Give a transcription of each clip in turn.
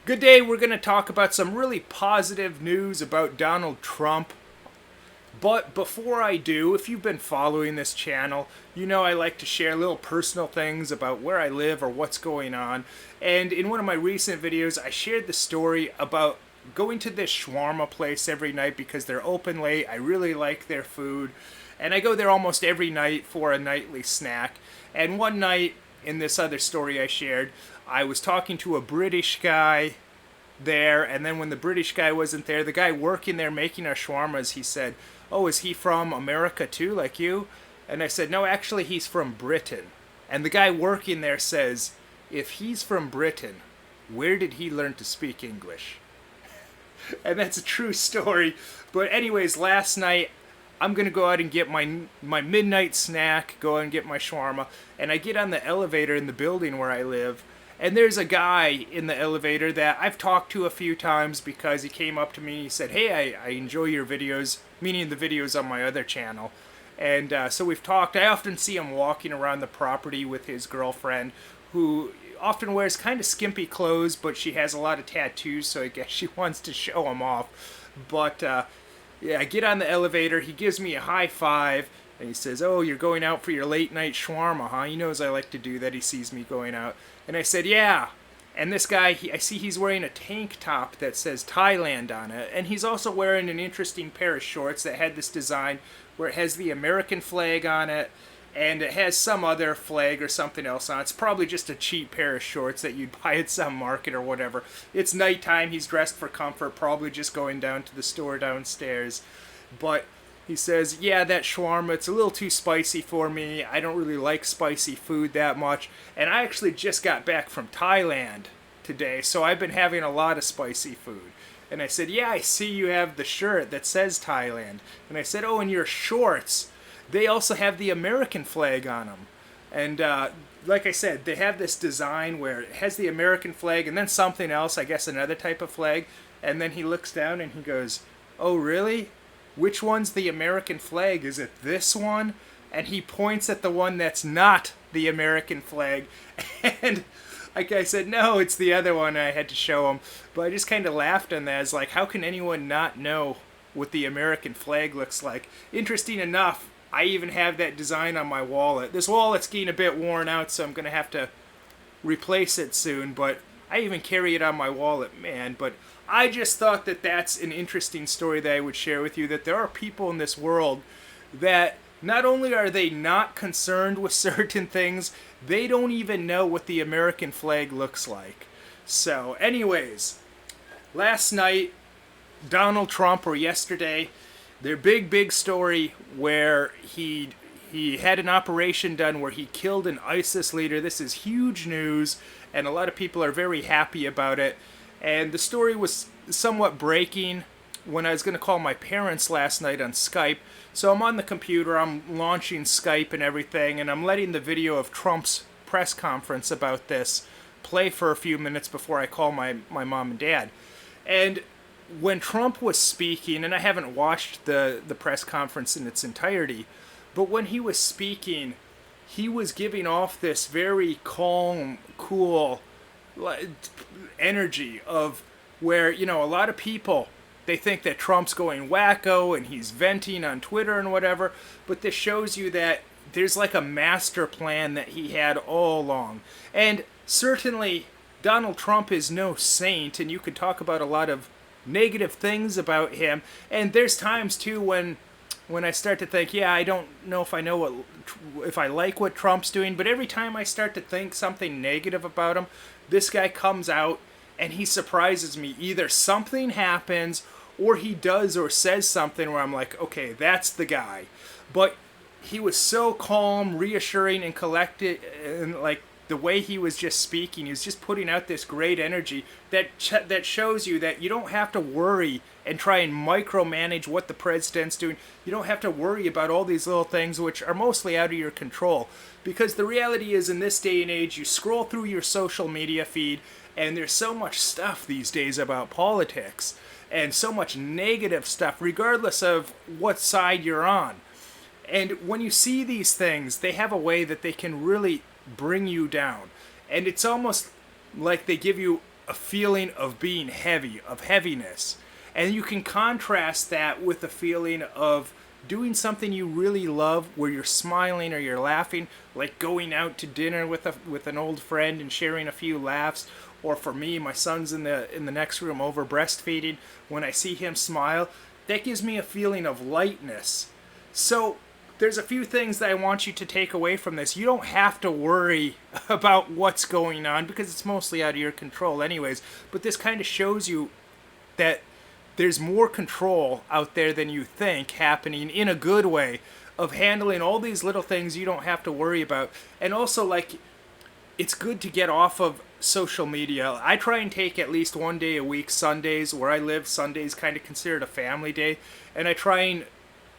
Good day. We're going to talk about some really positive news about Donald Trump. But before I do, if you've been following this channel, you know I like to share little personal things about where I live or what's going on. And in one of my recent videos, I shared the story about going to this shawarma place every night because they're open late. I really like their food. And I go there almost every night for a nightly snack. And one night, in this other story I shared, I was talking to a British guy there, and then when the British guy wasn't there, the guy working there making our shawarmas, he said, "Oh, is he from America too, like you?" And I said, "No, actually he's from Britain." And the guy working there says, "If he's from Britain, where did he learn to speak English?" And that's a true story. But anyways, last night I'm gonna go out and get my midnight snack, go out and get my shawarma, and I get on the elevator in the building where I live, and there's a guy in the elevator that I've talked to a few times because he came up to me and he said, "Hey, I enjoy your videos," meaning the videos on my other channel. And so we've talked. I often see him walking around the property with his girlfriend, who often wears kind of skimpy clothes, but she has a lot of tattoos, so I guess she wants to show them off. But yeah, I get on the elevator. He gives me a high five. And he says, "Oh, you're going out for your late night shawarma, huh?" He knows I like to do that. He sees me going out. And I said, "Yeah." And this guy, I see he's wearing a tank top that says Thailand on it. And he's also wearing an interesting pair of shorts that had this design where it has the American flag on it. And it has some other flag or something else on it. It's probably just a cheap pair of shorts that you'd buy at some market or whatever. It's nighttime. He's dressed for comfort, probably just going down to the store downstairs. But he says, "Yeah, that shawarma, it's a little too spicy for me. I don't really like spicy food that much. And I actually just got back from Thailand today, so I've been having a lot of spicy food." And I said, "Yeah, I see you have the shirt that says Thailand." And I said, "Oh, and your shorts, they also have the American flag on them." And like I said, they have this design where it has the American flag and then something else, I guess another type of flag. And then he looks down and he goes, "Oh, really? Which one's the American flag? Is it this one?" And he points at the one that's not the American flag. And like I said, "No, it's the other one." I had to show him. But I just kind of laughed on that. It's like, how can anyone not know what the American flag looks like? Interesting enough, I even have that design on my wallet. This wallet's getting a bit worn out, so I'm going to have to replace it soon. But I even carry it on my wallet, man. But I just thought that that's an interesting story that I would share with you, that there are people in this world that not only are they not concerned with certain things, they don't even know what the American flag looks like. So, anyways, last night, Donald Trump, or yesterday, their big story where he had an operation done where he killed an ISIS leader. This is huge news, and a lot of people are very happy about it. And the story was somewhat breaking when I was going to call my parents last night on Skype. So I'm on the computer, I'm launching Skype and everything, and I'm letting the video of Trump's press conference about this play for a few minutes before I call my mom and dad. And when Trump was speaking, and I haven't watched the press conference in its entirety, but when he was speaking, he was giving off this very calm, cool energy of where, you know, a lot of people, they think that Trump's going wacko and he's venting on Twitter and whatever, but this shows you that there's like a master plan that he had all along. And certainly Donald Trump is no saint, and you could talk about a lot of negative things about him, and there's times too when I start to think, yeah, I don't know if I like what Trump's doing, but every time I start to think something negative about him, this guy comes out and he surprises me. Either something happens or he does or says something where I'm like, okay, that's the guy. But he was so calm, reassuring, and collected, and like the way he was just speaking, he was just putting out this great energy that shows you that you don't have to worry and try and micromanage what the president's doing. You don't have to worry about all these little things which are mostly out of your control. Because the reality is, in this day and age, you scroll through your social media feed and there's so much stuff these days about politics and so much negative stuff regardless of what side you're on. And when you see these things, they have a way that they can really bring you down. And it's almost like they give you a feeling of being heavy, of heaviness. And you can contrast that with the feeling of doing something you really love, where you're smiling or you're laughing, like going out to dinner with an old friend and sharing a few laughs. Or for me, my son's in the next room over breastfeeding. When I see him smile, that gives me a feeling of lightness. So there's a few things that I want you to take away from this. You don't have to worry about what's going on because it's mostly out of your control anyways. But this kind of shows you that there's more control out there than you think happening in a good way of handling all these little things you don't have to worry about. And also, like, it's good to get off of social media. I try and take at least one day a week, Sundays. Where I live, Sundays kind of considered a family day. And I try and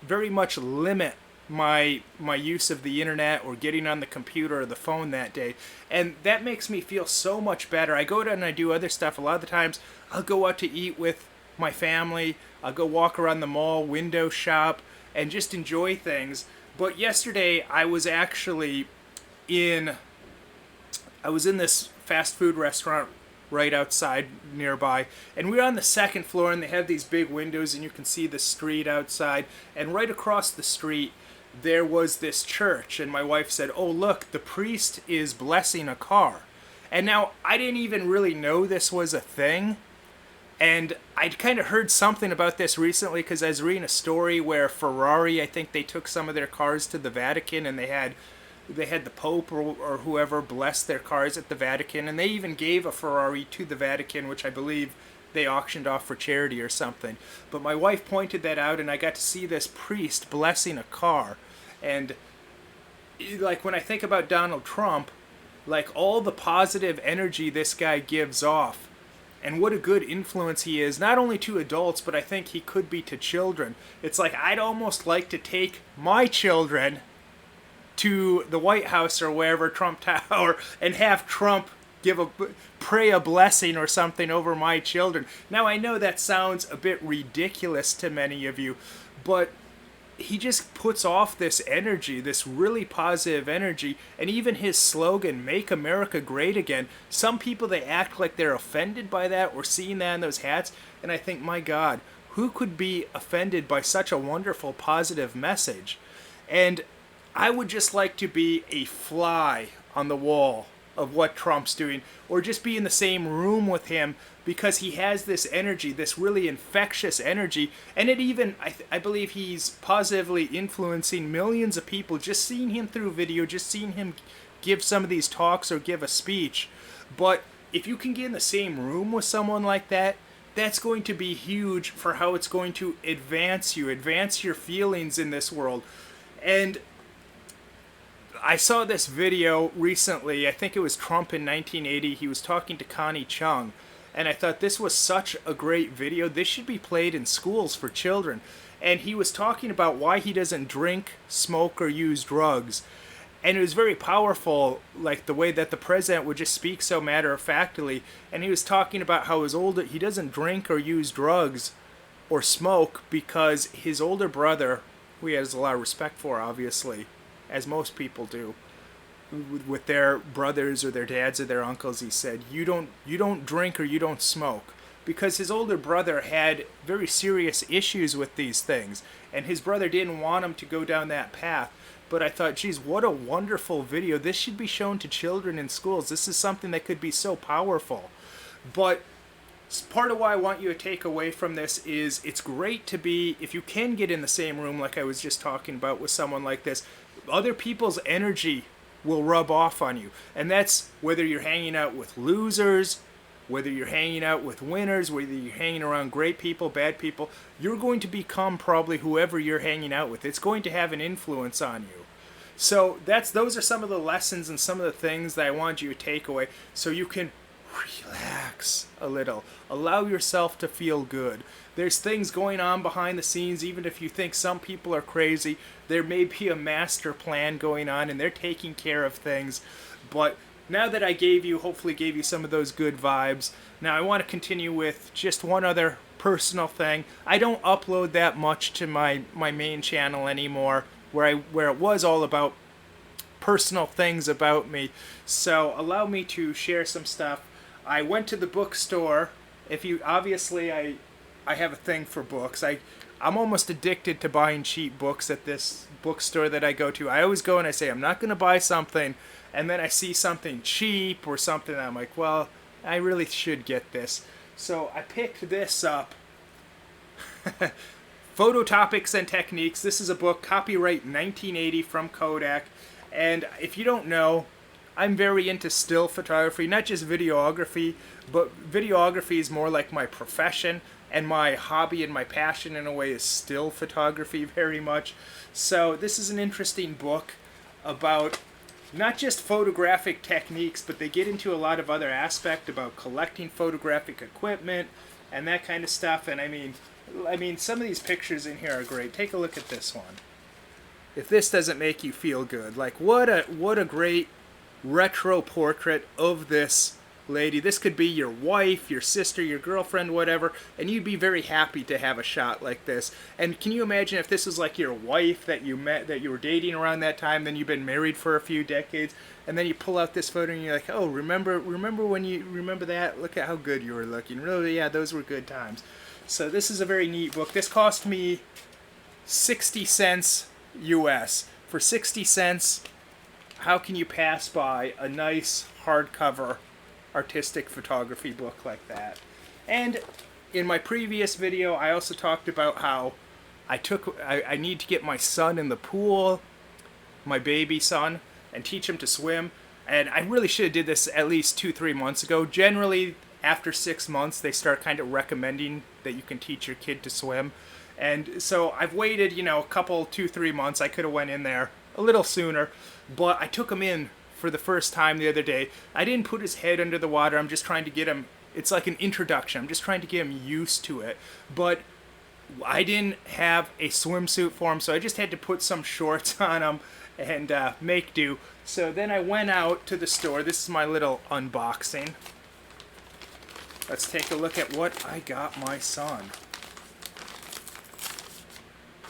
very much limit my use of the internet or getting on the computer or the phone that day, and that makes me feel so much better. I go down and I do other stuff. A lot of the times I'll go out to eat with my family, I'll go walk around the mall, window shop, and just enjoy things. But yesterday I was actually in this fast food restaurant right outside nearby, and we're on the second floor, and they have these big windows and you can see the street outside, and right across the street there was this church, and my wife said, "Oh look, the priest is blessing a car." And now I didn't even really know this was a thing, and I'd kind of heard something about this recently because I was reading a story where Ferrari, I think they took some of their cars to the Vatican, and they had the Pope or whoever bless their cars at the Vatican, and they even gave a Ferrari to the Vatican, which I believe they auctioned off for charity or something. But my wife pointed that out, and I got to see this priest blessing a car. And like, when I think about Donald Trump, like all the positive energy this guy gives off, and what a good influence he is, not only to adults, but I think he could be to children. It's like, I'd almost like to take my children to the White House or wherever, Trump Tower, and have Trump pray a blessing or something over my children. Now, I know that sounds a bit ridiculous to many of you, but he just puts off this energy, this really positive energy, and even his slogan, "Make America Great Again." Some people, they act like they're offended by that or seeing that in those hats, and I think, my God, who could be offended by such a wonderful, positive message? And I would just like to be a fly on the wall of what Trump's doing, or just be in the same room with him, because he has this energy, this really infectious energy, and it even, I believe he's positively influencing millions of people, just seeing him through video, just seeing him give some of these talks or give a speech. But if you can get in the same room with someone like that, that's going to be huge for how it's going to advance your feelings in this world. And I saw this video recently, I think it was Trump in 1980, he was talking to Connie Chung, and I thought this was such a great video. This should be played in schools for children. And he was talking about why he doesn't drink, smoke, or use drugs. And it was very powerful, like the way that the president would just speak so matter-of-factly. And he was talking about how he doesn't drink or use drugs or smoke because his older brother, who he has a lot of respect for, obviously, as most people do, with their brothers or their dads or their uncles, he said, you don't drink or you don't smoke, because his older brother had very serious issues with these things, and his brother didn't want him to go down that path. But I thought, geez, what a wonderful video. This should be shown to children in schools. This is something that could be so powerful. But part of why I want you to take away from this is it's great to be, if you can get in the same room like I was just talking about with someone like this, other people's energy will rub off on you. And that's whether you're hanging out with losers, whether you're hanging out with winners, whether you're hanging around great people, bad people, you're going to become probably whoever you're hanging out with. It's going to have an influence on you. So those are some of the lessons and some of the things that I want you to take away, so you can relax a little. Allow yourself to feel good. There's things going on behind the scenes. Even if you think some people are crazy, there may be a master plan going on, and they're taking care of things. But now that I hopefully gave you some of those good vibes, now I want to continue with just one other personal thing. I don't upload that much to my main channel anymore, where it was all about personal things about me. So allow me to share some stuff. I went to the bookstore. If you obviously, I have a thing for books. I'm almost addicted to buying cheap books at this bookstore that I go to. I always go and I say I'm not going to buy something, and then I see something cheap or something that I'm like, well, I really should get this. So I picked this up. Photo Topics and Techniques. This is a book, copyright 1980 from Kodak. And if you don't know, I'm very into still photography, not just videography, but videography is more like my profession, and my hobby and my passion in a way is still photography very much. So this is an interesting book about not just photographic techniques, but they get into a lot of other aspects about collecting photographic equipment and that kind of stuff. And I mean, some of these pictures in here are great. Take a look at this one. If this doesn't make you feel good, like what a great retro portrait of this lady. This could be your wife, your sister, your girlfriend, whatever, and you'd be very happy to have a shot like this. And can you imagine if this was like your wife that you met, that you were dating around that time, then you've been married for a few decades, and then you pull out this photo and you're like, oh, remember that? Look at how good you were looking. Really, yeah, those were good times. So this is a very neat book. This cost me 60 cents US. For 60 cents, how can you pass by a nice hardcover artistic photography book like that? And in my previous video, I also talked about how I need to get my son in the pool, my baby son, and teach him to swim. And I really should have did this at least 2-3 months ago. Generally, after 6 months, they start kind of recommending that you can teach your kid to swim. And so I've waited, a couple, 2-3 months. I could have went in there a little sooner, but I took him in for the first time the other day. I didn't put his head under the water. I'm just trying to get him, it's like an introduction. I'm just trying to get him used to it. But I didn't have a swimsuit for him, so I just had to put some shorts on him and make do. So then I went out to the store. This is my little unboxing. Let's take a look at what I got my son.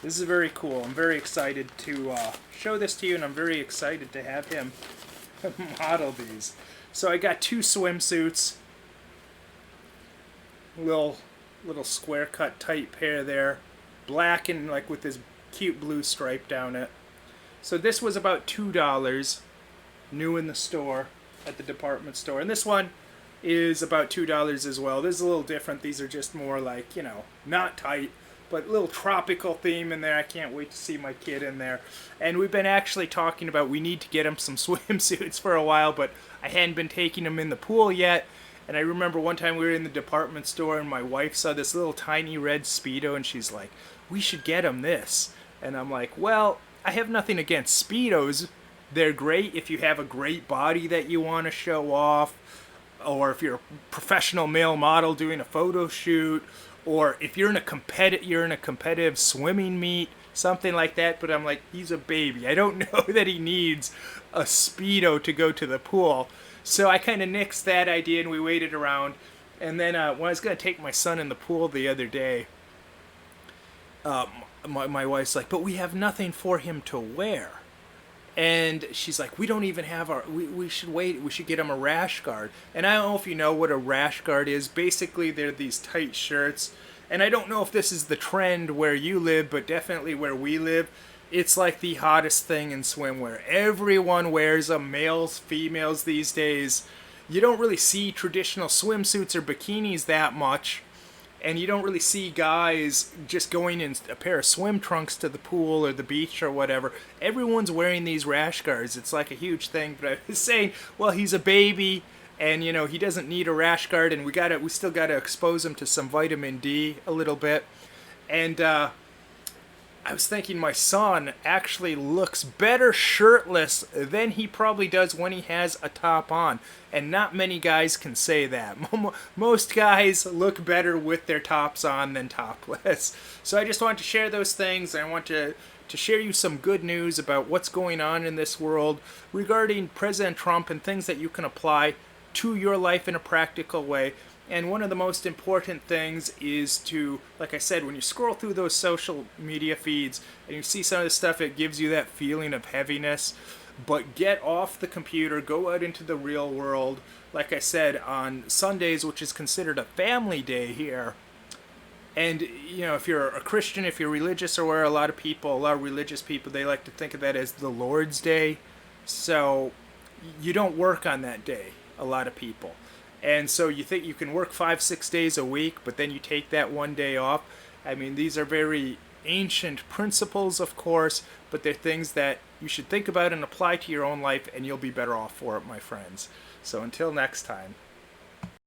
This is very cool. I'm very excited to show this to you, and I'm very excited to have him model these. So I got 2 swimsuits. Little square cut tight pair there. Black and like with this cute blue stripe down it. So this was about $2 new in the store at the department store. And this one is about $2 as well. This is a little different. These are just more like, not tight, but a little tropical theme in there. I can't wait to see my kid in there. And we've been actually talking about we need to get him some swimsuits for a while, but I hadn't been taking him in the pool yet. And I remember one time we were in the department store and my wife saw this little tiny red Speedo and she's like, we should get him this. And I'm like, well, I have nothing against Speedos. They're great if you have a great body that you want to show off, or if you're a professional male model doing a photo shoot, or if you're in a competitive swimming meet, something like that. But I'm like, he's a baby. I don't know that he needs a Speedo to go to the pool. So I kind of nixed that idea and we waited around. And then when I was going to take my son in the pool the other day, my wife's like, but we have nothing for him to wear. And she's like, we don't even have we should wait, we should get him a rash guard. And I don't know if you know what a rash guard is. Basically, they're these tight shirts. And I don't know if this is the trend where you live, but definitely where we live, it's like the hottest thing in swimwear. Everyone wears them, males, females these days. You don't really see traditional swimsuits or bikinis that much. And you don't really see guys just going in a pair of swim trunks to the pool or the beach or whatever. Everyone's wearing these rash guards. It's like a huge thing. But I was saying, well, he's a baby, and he doesn't need a rash guard, and we still gotta expose him to some vitamin D a little bit. And I was thinking my son actually looks better shirtless than he probably does when he has a top on. And not many guys can say that. Most guys look better with their tops on than topless. So I just wanted to share those things. I want to share you some good news about what's going on in this world regarding President Trump and things that you can apply to your life in a practical way. And one of the most important things is to, like I said, when you scroll through those social media feeds and you see some of the stuff, it gives you that feeling of heaviness. But get off the computer, go out into the real world. Like I said, on Sundays, which is considered a family day here, and if you're a Christian, if you're religious, or where a lot of religious people, they like to think of that as the Lord's Day. So you don't work on that day, a lot of people. And so you think you can work 5-6 days a week, but then you take that one day off. I mean, these are very ancient principles, of course, but they're things that you should think about and apply to your own life, and you'll be better off for it, my friends. So until next time.